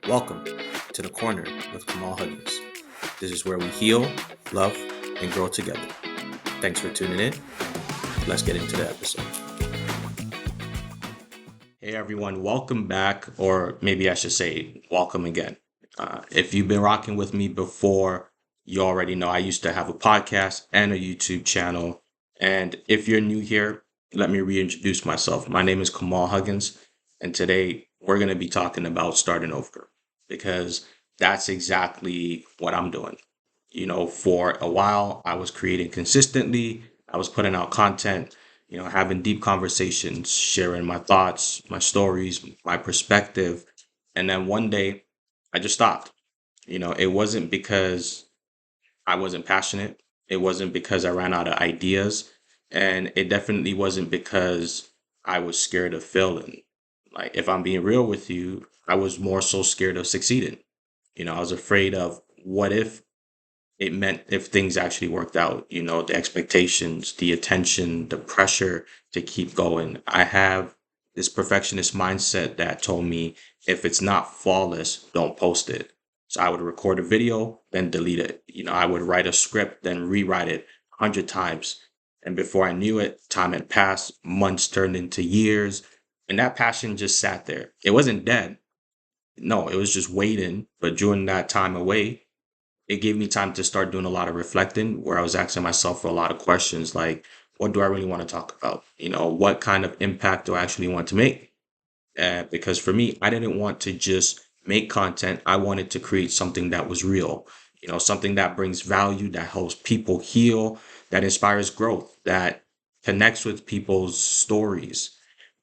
Welcome to the Korner with Kamal Huggins. This is where we heal, love, and grow together. Thanks for tuning in. Let's get into the episode. Hey everyone, welcome back, or maybe I should say, welcome again. If you've been rocking with me before, you already know I used to have a podcast and a YouTube channel. And if you're new here, let me reintroduce myself. My name is Kamal Huggins, and today we're going to be talking about starting over because that's exactly what I'm doing. For a while, I was creating consistently, I was putting out content, having deep conversations, sharing my thoughts, my stories, my perspective. And then one day I just stopped. It wasn't because I wasn't passionate. It wasn't because I ran out of ideas. And it definitely wasn't because I was scared of failing. Like, if I'm being real with you, I was more so scared of succeeding. I was afraid of what if it meant if things actually worked out, the expectations, the attention, the pressure to keep going. I have this perfectionist mindset that told me if it's not flawless, don't post it. So I would record a video, then delete it. I would write a script, then rewrite it 100 times. And before I knew it, time had passed, months turned into years, and that passion just sat there. It wasn't dead. No, it was just waiting. But during that time away, it gave me time to start doing a lot of reflecting where I was asking myself for a lot of questions like, what do I really want to talk about? What kind of impact do I actually want to make? Because for me, I didn't want to just make content. I wanted to create something that was real, something that brings value, that helps people heal, that inspires growth, that connects with people's stories.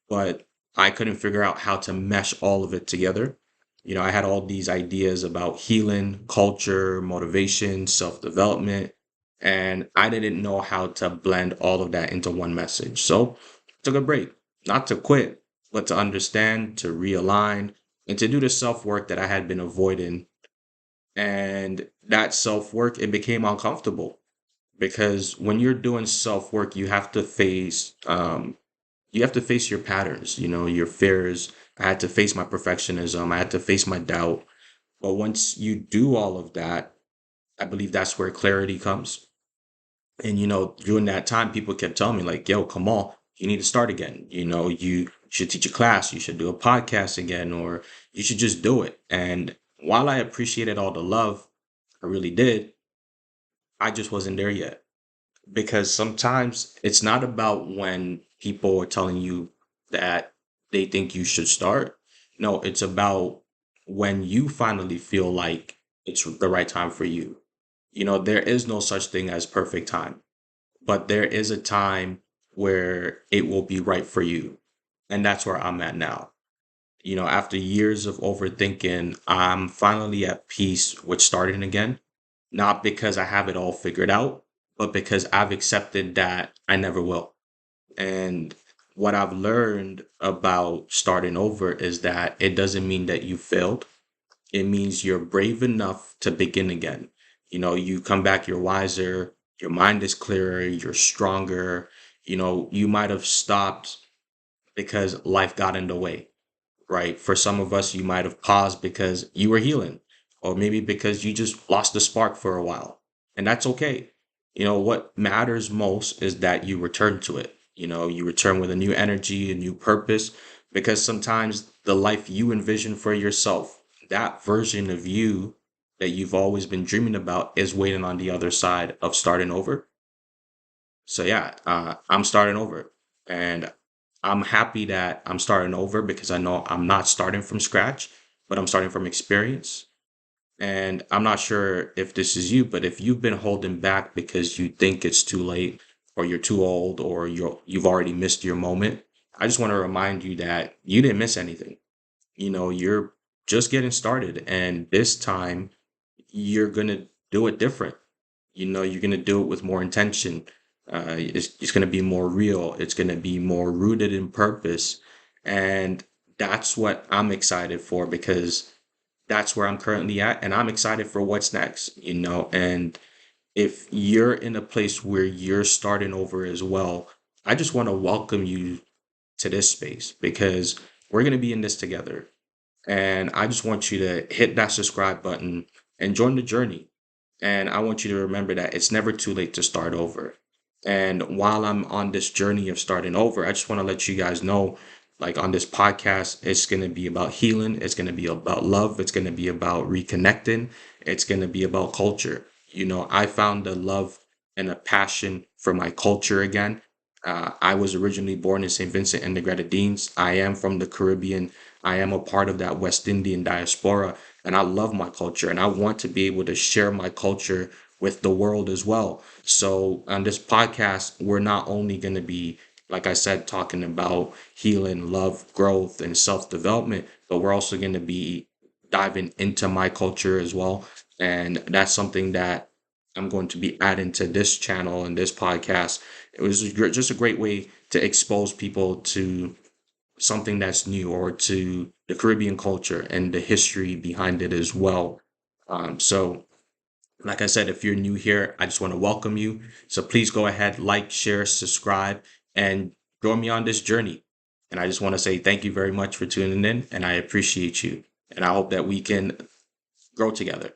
But I couldn't figure out how to mesh all of it together. I had all these ideas about healing, culture, motivation, self development, and I didn't know how to blend all of that into one message. So I took a break, not to quit, but to understand, to realign, and to do the self work that I had been avoiding. And that self work, it became uncomfortable because when you're doing self work, you have to face your patterns, your fears. I had to face my perfectionism. I had to face my doubt. But once you do all of that, I believe that's where clarity comes. And, during that time, people kept telling me, like, yo, come on, you need to start again. You should teach a class, you should do a podcast again, or you should just do it. And while I appreciated all the love, I really did, I just wasn't there yet. Because sometimes it's not about when people are telling you that they think you should start. No, it's about when you finally feel like it's the right time for you. There is no such thing as perfect time, but there is a time where it will be right for you. And that's where I'm at now. After years of overthinking, I'm finally at peace with starting again, not because I have it all figured out, but because I've accepted that I never will. And what I've learned about starting over is that it doesn't mean that you failed. It means you're brave enough to begin again. You come back, you're wiser, your mind is clearer, you're stronger. You might have stopped because life got in the way, right? For some of us, you might have paused because you were healing, or maybe because you just lost the spark for a while. And that's okay. What matters most is that you return to it. You return with a new energy, a new purpose, because sometimes the life you envision for yourself, that version of you that you've always been dreaming about, is waiting on the other side of starting over. So yeah, I'm starting over, and I'm happy that I'm starting over because I know I'm not starting from scratch, but I'm starting from experience. And I'm not sure if this is you, but if you've been holding back because you think it's too late, or you're too old, or you've already missed your moment, I just want to remind you that you didn't miss anything. You're just getting started, and this time you're gonna do it different. You're going to do it with more intention. It's going to be more real. It's going to be more rooted in purpose. And that's what I'm excited for, because that's where I'm currently at. And I'm excited for what's next. And if you're in a place where you're starting over as well, I just want to welcome you to this space, because we're going to be in this together. And I just want you to hit that subscribe button and join the journey. And I want you to remember that it's never too late to start over. And while I'm on this journey of starting over, I just want to let you guys know, like on this podcast, it's going to be about healing. It's going to be about love. It's going to be about reconnecting. It's going to be about culture. I found a love and a passion for my culture again. I was originally born in St. Vincent and the Grenadines. I am from the Caribbean. I am a part of that West Indian diaspora, and I love my culture, and I want to be able to share my culture with the world as well. So on this podcast, we're not only going to be, like I said, talking about healing, love, growth, and self-development, but we're also going to be diving into my culture as well. And that's something that I'm going to be adding to this channel and this podcast. It was just a great way to expose people to something that's new, or to the Caribbean culture and the history behind it as well. So, like I said, if you're new here, I just want to welcome you. So please go ahead, like, share, subscribe, and join me on this journey. And I just want to say thank you very much for tuning in, and I appreciate you. And I hope that we can grow together.